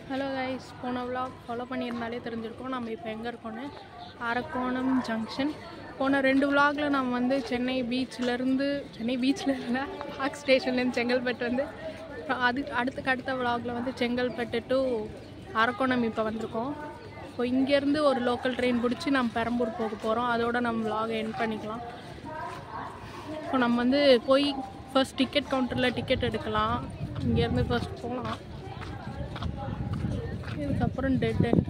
Hello guys, போன vlog follow பண்ணியிருந்தாலே தெரிஞ்சிருக்கோம் நம்ம இப்போ எங்கே இருக்கோன்னு. அரக்கோணம் ஜங்ஷன். போன 2 vlogல நம்ம வந்து சென்னை பீச்சில் இல்லை, பார்க் ஸ்டேஷன்லேருந்து செங்கல்பட்டு வந்து அடுத்த vlogல வந்து செங்கல்பட்டு டு அரக்கோணம் இப்போ வந்திருக்கோம். ஸோ இங்கேருந்து ஒரு லோக்கல் ட்ரெயின் பிடிச்சி நம்ம பெரம்பூர் போக போகிறோம். அதோட நம்ம vlog எண்ட் பண்ணிக்கலாம். ஸோ நம்ம வந்து போய் ஃபர்ஸ்ட் டிக்கெட் கவுண்டரில் டிக்கெட் எடுக்கலாம். இங்கேருந்து ஃபர்ஸ்ட் போகலாம், இதுக்கப்புறம் dead end.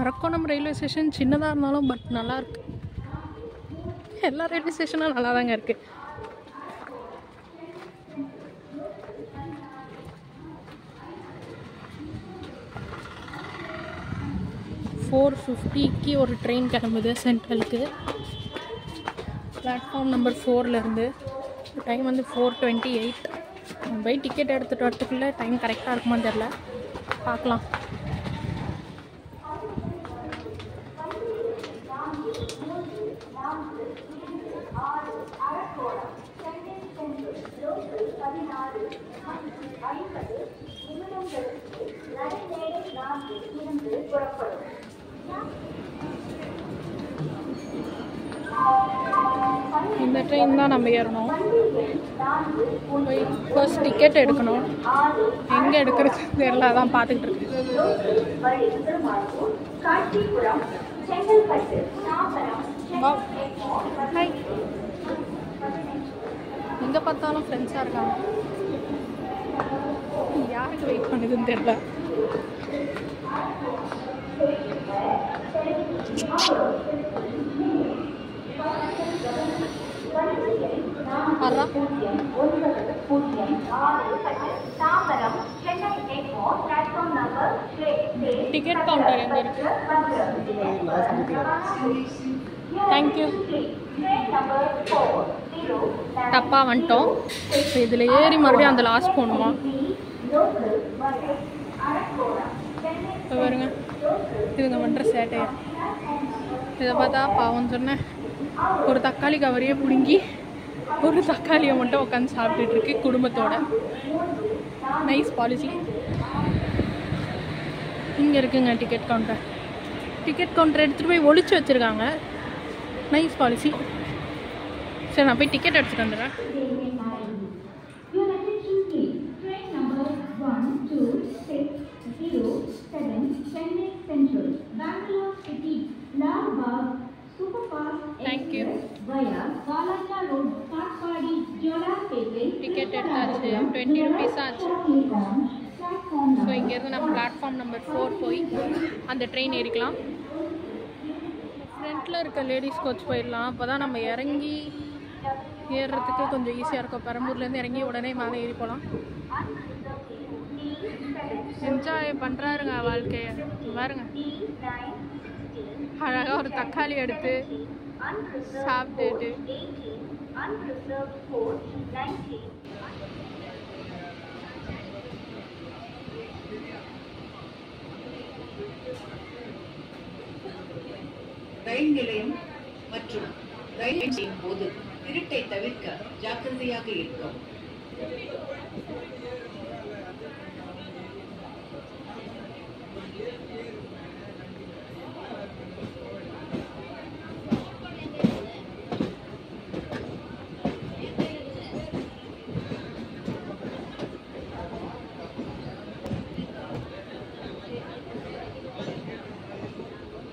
Arakkonam railway station சின்னதாக இருந்தாலும் பட் நல்லாயிருக்கு. எல்லா ரயில்வே ஸ்டேஷனும் நல்லா தாங்க இருக்குது. $4:50 ஒரு ட்ரெயின் கிளம்புது சென்ட்ரலுக்கு, பிளாட்ஃபார்ம் நம்பர் 4லேருந்து. டைம் வந்து 4:28. போய் டிக்கெட் எடுத்துகிட்டு வரத்துக்குள்ளே டைம் கரெக்டாக இருக்குமான்னு தெரில, பார்க்கலாம். இந்த ட்ரெயின் தான் நம்ம ஏறணும். போய் ஃபர்ஸ்ட் டிக்கெட் எடுக்கணும். எங்கே எடுக்கிறது தெரியல, அதான் பார்த்துக்கிட்டு இருக்கேன். ஹாய், எங்கே பார்த்தாலும் ஃப்ரெண்ட்ஸாக இருக்காங்க. யாருக்கு வெயிட் பண்ணுதுன்னு தெரியல. டிக்கெட் கவுண்டர் எங்கே இருக்கு? தேங்க்யூ. தப்பாக வந்துட்டோம். இதில் ஏறி மறுபடியும் அந்த லாஸ்ட் போகணுமா? பாருங்க, இதுங்க பண்ணுற சேட்டையை இதை பார்த்தா பாவம் சொன்னேன். ஒரு தக்காளி கவரையே பிடுங்கி ஒரு தக்காளியை மட்டும் உட்காந்து சாப்பிட்டுட்டு இருக்கு குடும்பத்தோட. Nice policy. இங்கே இருக்குங்க டிக்கெட் கவுண்டர். டிக்கெட் கவுண்டர் எடுத்துகிட்டு போய் ஒழிச்சு வச்சுருக்காங்க. Nice policy. சரி, நான் போய் டிக்கெட் எடுத்துகிட்டு வந்துடுறேன். தேங்க்யூ. டிக்கெட் எடுத்தாச்சு, 20 rupees ஆச்சு. ஸோ இங்கேருந்து நம்ம பிளாட்ஃபார்ம் நம்பர் 4 போய் அந்த ட்ரெயின் ஏறிக்கலாம். ஃப்ரண்ட்டில் இருக்க லேடிஸ் கோச் போயிடலாம். அப்போ தான் நம்ம இறங்கி ஏறுறதுக்கு கொஞ்சம் ஈஸியாக இருக்கும். பெரம்பூர்லேருந்து இறங்கி உடனே மேலே ஏறி போகலாம். என்ஜாய் பண்ணுறாருங்க வாழ்க்கையை. பாருங்க, அழகாக ஒரு தக்காளி எடுத்து சாப்பிட்டுட்டு. ரயில் நிலையம் மற்றும் ரயில் செய்யும் போது இருட்டை தவிர்க்க ஜாக்கிரதையாக இருக்கும்.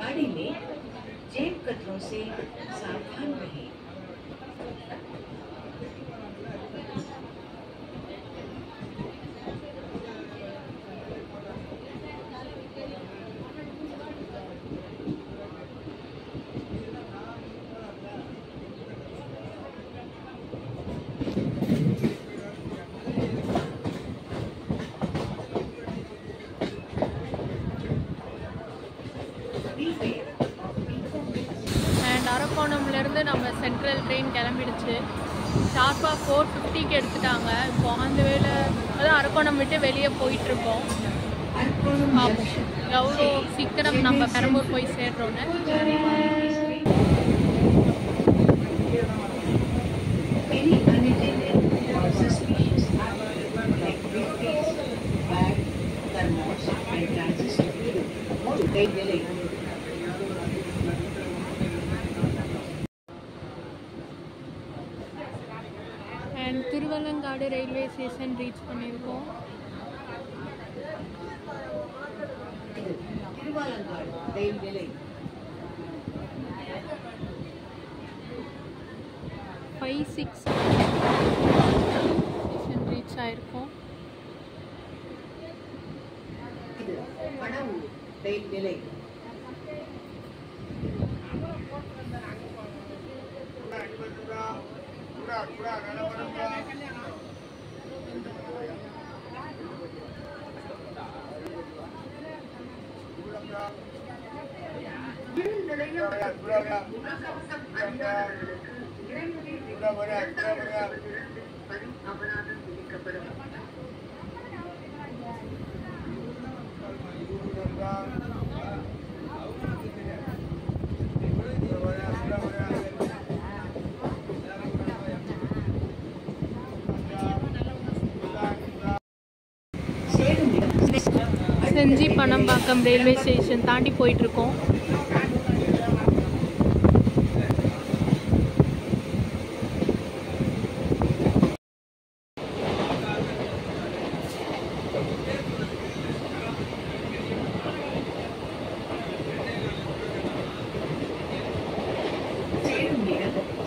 गाड़ी में जेब कतरों से सावधान रहें। சென்ட்ரல் ட்ரெயின் கிளம்பிடுச்சு. ஷார்ப்பாக 4:50க்கு எடுத்துட்டாங்க. இப்போ அந்த வேலை அதான் அரக்கோணம் விட்டு வெளியே போயிட்டுருக்கோம். எவ்வளோ சீக்கிரம் நம்ம பெரம்பூர் போய் சேர்றோன்னு. And Thiruvalangadu railway station reach பண்ணியிருக்கோம். திருவலங்காடு ரயில் நிலையம் 5-6 ஸ்டேஷன் ரீச் ஆயிருக்கோம். இது மணவூர் ரயில் நிலையம். அபராதம் விதிக்கப்படும். செஞ்சி பனம்பாக்கம் ரயில்வே ஸ்டேஷன் தாண்டி போயிட்டுருக்கோம்.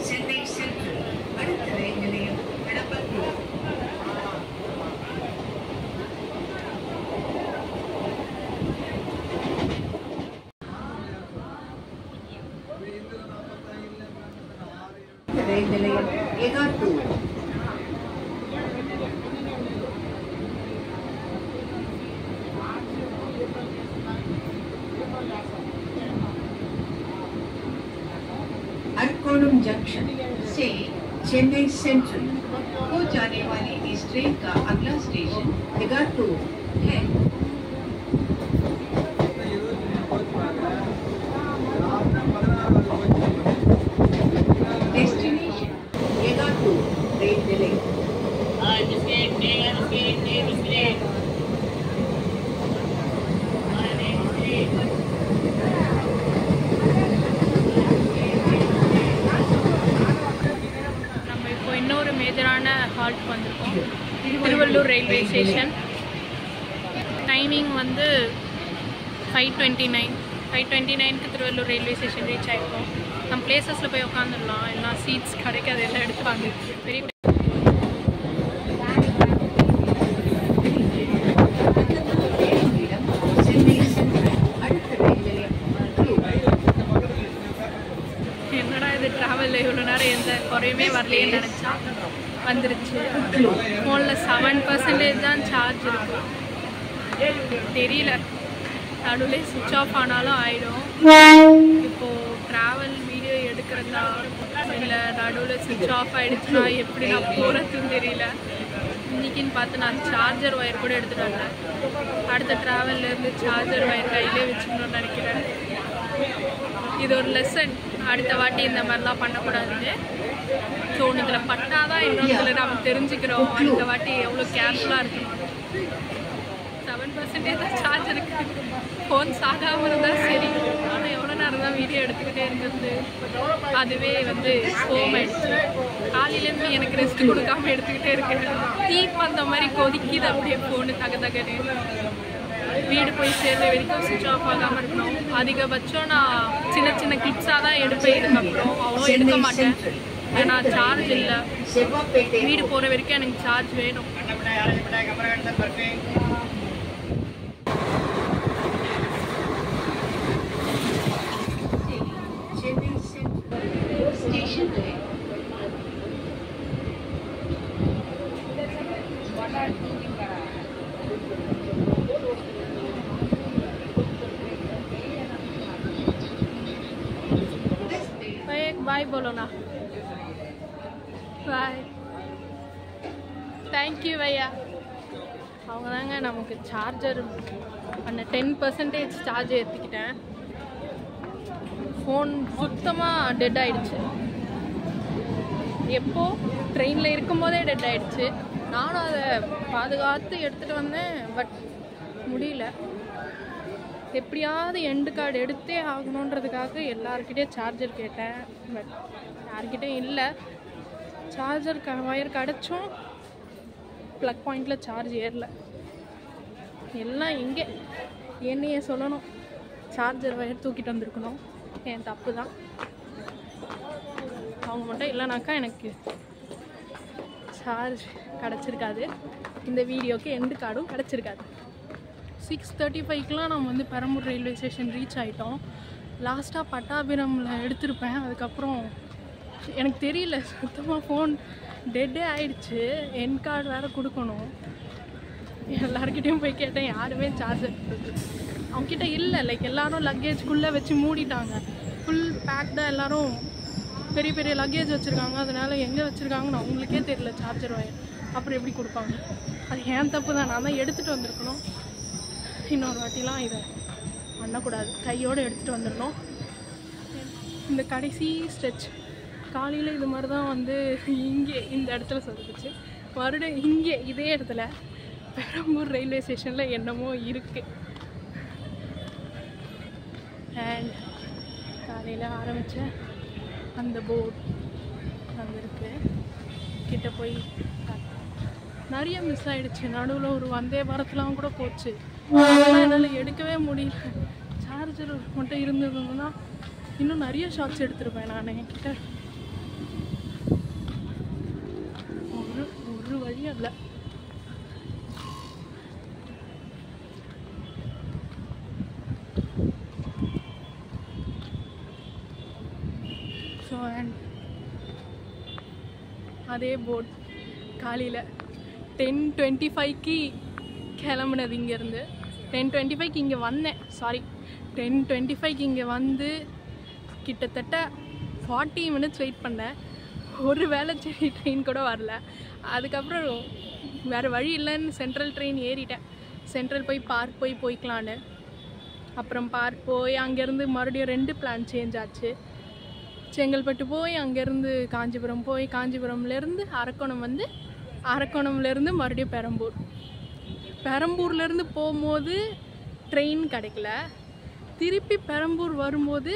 சென்னை சென்ட்ரல் அடுத்த ரயில் நிலையம் கடம்பத்தூர். ரயில் நிலையம் ஏகாட்டூர். अरकोणम जंक्शन से चेन्नई सेंट्रल को जाने वाली इस ट्रेन का अगला स्टेशन एगाटूर है. डेस्टिनेशन एगाटूर रेल निலையம். இன்னொரு மேஜரான ஹால்ட் வந்திருக்கோம். Tiruvallur railway station. டைமிங் வந்து 5:29க்கு திருவள்ளூர் ரயில்வே ஸ்டேஷன் ரீச் ஆகிருக்கோம். நம்ம பிளேசஸில் போய் உட்காந்துடலாம். எல்லாம் சீட்ஸ் கிடைக்காது, எல்லாம் எடுத்துவாங்க. பெரிய என்னடா இது ட்ராவலில் இவ்வளோ நேரம் எந்த குறையுமே வரலையேன்னு நினச்சா வந்துருச்சு. ஃபோனில் 7% தான் சார்ஜ் இருக்கு. தெரியல, நடுவில் சுவிட்ச் ஆஃப் ஆனாலும் ஆகிடும். இப்போது ட்ராவல் வீடியோ எடுக்கிறதா இல்லை நடுவில் சுவிட்ச் ஆஃப் ஆகிடுச்சுன்னா எப்படி நான் போகிறதுன்னு தெரியல. இன்றைக்கின்னு பார்த்து நான் சார்ஜர் ஒயர் கூட எடுத்துகிட்டு வரேன். அடுத்த ட்ராவல்லேருந்து சார்ஜர் ஒயர் கையிலே வச்சுக்கணும்னு நினைக்கிறேன். இது ஒரு லெசன். அடுத்த வாட்டி இந்த மாதிரிலாம் பண்ணக்கூடாதுன்னு. ஸோ ஒன்று இதில் பட்டாதான் இன்னொன்றில் நம்ம தெரிஞ்சுக்கிறோம் அடுத்த வாட்டி எவ்வளோ கேர்ஃபுல்லாக இருக்கணும். 7% தான் சார்ஜ் இருக்குது. ஃபோன் சாகாமல் இருந்தால் சரி. ஆனால் எவ்வளோ நேரம் தான் வீடியோ எடுத்துக்கிட்டே இருக்கிறது. அதுவே வந்து ஹோம் ஆயிடுச்சு. காலையிலேருந்து எனக்கு ரெஸ்ட் கொடுக்காம எடுத்துக்கிட்டே இருக்கேன். தீப் அந்த மாதிரி கொதிக்குது அப்படியே ஃபோனு தகன்னு. வீடு போய் சேர்ந்த வரைக்கும் சுவிட்ச் ஆஃப் ஆகாமல் இருக்கணும். அதிகபட்சம் நான் சின்ன சின்ன கிளிப்ஸாக தான் எடுப்பேன். இதுக்கப்புறம் அவ்வளோ எடுக்க மாட்டேன். ஏன்னா சார்ஜ் இல்லை. வீடு போகிற வரைக்கும் எனக்கு சார்ஜ் வேணும். बाय बोलो ना. பாய். தேங்க்யூ பையா. அவங்க தாங்க நமக்கு சார்ஜர் அந்த 10% சார்ஜ் ஏற்றிக்கிட்டேன். ஃபோன் சுத்தமாக டெட் ஆகிடுச்சு. எப்போ ட்ரெயினில் இருக்கும்போதே டெட் ஆகிடுச்சு. நானும் அதை பாதுகாத்து எடுத்துகிட்டு வந்தேன். பட் முடியல. எப்படியாவது எண்டு கார்டு எடுத்தே ஆகணுன்றதுக்காக எல்லாருக்கிட்டேயும் சார்ஜர் கேட்டேன். பட் யார்கிட்டையும் இல்லை. சார்ஜர் ஒயர் கிடச்சும் ப்ளக் பாயிண்டில் சார்ஜ் ஏறல. எல்லாம் இங்கே என்னையே சொல்லணும். சார்ஜர் ஒயர் தூக்கிட்டு வந்திருக்கணும். என் தப்பு தான். அவங்க மட்டும் இல்லைனாக்கா எனக்கு சார்ஜ் கிடச்சிருக்காது. இந்த வீடியோக்கு எண்டு கார்டும் கிடச்சிருக்காது. 6:35க்கெலாம் நம்ம வந்து பெரம்பூர் ரயில்வே ஸ்டேஷன் ரீச் ஆகிட்டோம். லாஸ்ட்டாக பட்டாபிரமில் எடுத்திருப்பேன். அதுக்கப்புறம் எனக்கு தெரியல, சுத்தமாக ஃபோன் டெட்டே ஆகிடுச்சு. என் கார்டு வேறு கொடுக்கணும். எல்லாருக்கிட்டையும் போய் கேட்டேன். யாருமே சார்ஜர் அவங்கக்கிட்ட இல்லை. லைக் எல்லோரும் லக்கேஜ்குள்ளே வச்சு மூடிட்டாங்க. ஃபுல் பேக்டாக எல்லோரும் பெரிய பெரிய லக்கேஜ் வச்சுருக்காங்க. அதனால் எங்கே வச்சுருக்காங்கன்னு அவங்களுக்கே தெரியல சார்ஜர் ஒயர். அப்புறம் எப்படி கொடுப்பாங்க? அது ஏன் தப்பு தான். நான் தான் எடுத்துகிட்டு வந்திருக்கணும். இன்னொரு வாட்டிலாம் இதை பண்ணக்கூடாது. கையோடு எடுத்துகிட்டு வந்துடணும். இந்த கடைசி ஸ்ட்ரெச் காலையில் இது மாதிரி தான் வந்து இங்கே இந்த இடத்துல சொதப்பிச்சு. மறுபடியும் இங்கே இதே இடத்துல பெரம்பூர் ரயில்வே ஸ்டேஷனில் என்னமோ இருக்குது. அண்ட் காலையில் ஆரம்பித்த அந்த போர்டு அங்கே இருக்குது. கிட்ட போய் நிறைய மிஸ் ஆகிடுச்சு. நடுவில் ஒரு வந்தே பாரத்லாம் கூட போச்சு. அதெல்லாம் என்னால் எடுக்கவே முடியல. சார்ஜர் மட்டும் இருந்ததுன்னா இன்னும் நிறைய ஷார்ட்ஸ் எடுத்திருப்பேன் நான். என்கிட்ட ஒரு வழியும் இல்லை. ஸோ அண்ட் அதே போர்ட் காலையில் 10:25க்கு கிளம்புனது இங்கேருந்து. 10:25க்கு இங்கே வந்தேன். 10:25க்கு இங்கே வந்து கிட்டத்தட்ட 40 minutes வெயிட் பண்ணேன். ஒரு வேளை சரி ட்ரெயின் கூட வரல. அதுக்கப்புறம் வேறு வழி இல்லைன்னு சென்ட்ரல் ட்ரெயின் ஏறிட்டேன். சென்ட்ரல் போய் பார்க் போய்க்கலான்னு. அப்புறம் பார்க் போய் அங்கேருந்து மறுபடியும் 2 பிளான் சேஞ்ச் ஆச்சு. செங்கல்பட்டு போய் அங்கேருந்து காஞ்சிபுரம் போய் காஞ்சிபுரம்லேருந்து அரக்கோணம் வந்து அரக்கோணம்லேருந்து மறுபடியும் பெரம்பூர்லேருந்து போகும்போது ட்ரெயின் கிடைக்கல. திருப்பி பெரம்பூர் வரும்போது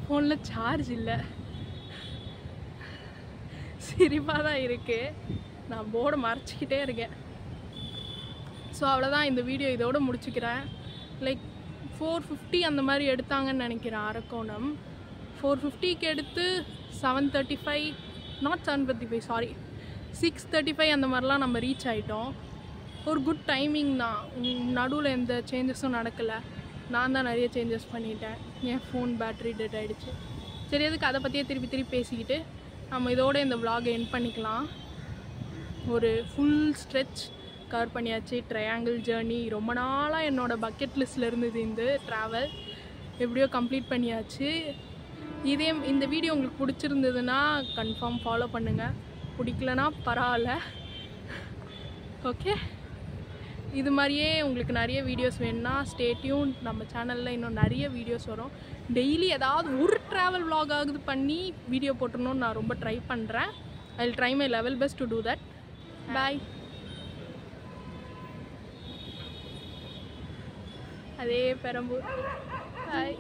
ஃபோனில் சார்ஜ் இல்லை. சிரிப்பாக தான் இருக்குது. நான் போர்டை மறைச்சிக்கிட்டே இருக்கேன். ஸோ அவ்வளோதான். இந்த வீடியோ இதோடு முடிச்சுக்கிறேன். லைக் 4:50 அந்த மாதிரி எடுத்தாங்கன்னு நினைக்கிறேன் அரக்கோணம். 4:50க்கு எடுத்து 7:35 நாட் 7:35 சாரி 6:35 அந்த மாதிரிலாம் நம்ம ரீச் ஆகிட்டோம். ஒரு குட் டைமிங் தான். நடுவில் எந்த சேஞ்சஸும் நடக்கலை. நான் தான் நிறைய சேஞ்சஸ் பண்ணிட்டேன். என் ஃபோன் பேட்ரி டெட் ஆகிடுச்சு. சரி, அதுக்கு அதை பற்றியே திருப்பி பேசிக்கிட்டு நம்ம இதோட இந்த vlog எண்ட் பண்ணிக்கலாம். ஒரு ஃபுல் ஸ்ட்ரெச் கவர் பண்ணியாச்சு. ட்ரையாங்கிள் ஜேர்னி ரொம்ப நாளாக என்னோடய பக்கெட் லிஸ்ட்டில் இருந்தது இந்த ட்ராவல். எப்படியோ கம்ப்ளீட் பண்ணியாச்சு. இந்த வீடியோ உங்களுக்கு பிடிச்சிருந்ததுன்னா கன்ஃபார்ம் ஃபாலோ பண்ணுங்கள். பிடிக்கலனா பரவாயில்ல. ஓகே, இது மாதிரியே உங்களுக்கு நிறைய வீடியோஸ் வேணும்னா ஸ்டே டியூன். நம்ம சேனலில் இன்னும் நிறைய வீடியோஸ் வரும். டெய்லி ஏதாவது ஒரு ட்ராவல் vlog ஆகுது பண்ணி வீடியோ போட்டுருணும்னு நான் ரொம்ப ட்ரை பண்ணுறேன். I will try my level best to do that. Bye. அதே பெரம்பூர். பாய்.